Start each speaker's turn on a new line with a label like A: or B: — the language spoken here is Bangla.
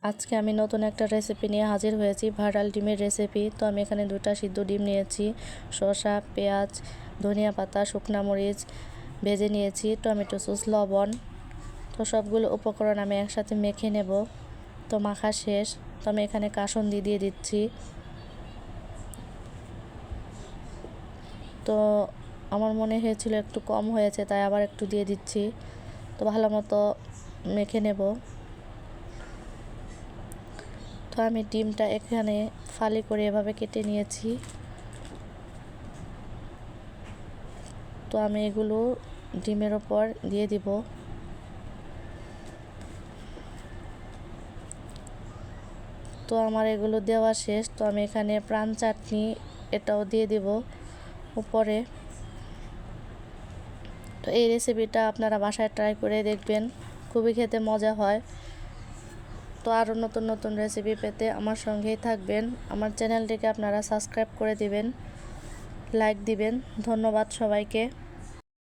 A: আজকে আমি নতুন একটা রেসিপি নিয়ে হাজির হয়েছি, ভাইরাল ডিমের রেসিপি। তো আমি এখানে 2টা সিদ্ধ ডিম নিয়েছি, শসা, পেঁয়াজ, ধনিয়া পাতা, শুকনা মরিচ ভেজে নিয়েছি, টমেটো সস, লবণ। তো সবগুলো উপকরণ আমি একসাথে মেখে নেব। তো মাখা শেষ। তো আমি এখানে কাসুন্দি দিয়ে দিচ্ছি। তো আমার মনে হয়েছিল একটু কম হয়েছে, তাই আবার একটু দিয়ে দিচ্ছি। তো ভালো মতো মেখে নেব। তো আমি ডিমটা এখানে ফালি করে এভাবে কেটে নিয়েছি। তো আমি এগুলো ডিমের ওপর দিয়ে দিব। তো আমার এগুলো দেওয়া শেষ। তো আমি এখানে প্রাণ চাটনি এটাও দিয়ে দিব উপরে। তো এই রেসিপিটা আপনারা বাসায় ট্রাই করে দেখবেন, খুবই খেতে মজা হয়। তো আরও নতুন নতুন রেসিপি পেতে আমার সঙ্গেই থাকবেন। আমার চ্যানেলটিকে আপনারা সাবস্ক্রাইব করে দিবেন, লাইক দিবেন। ধন্যবাদ সবাইকে।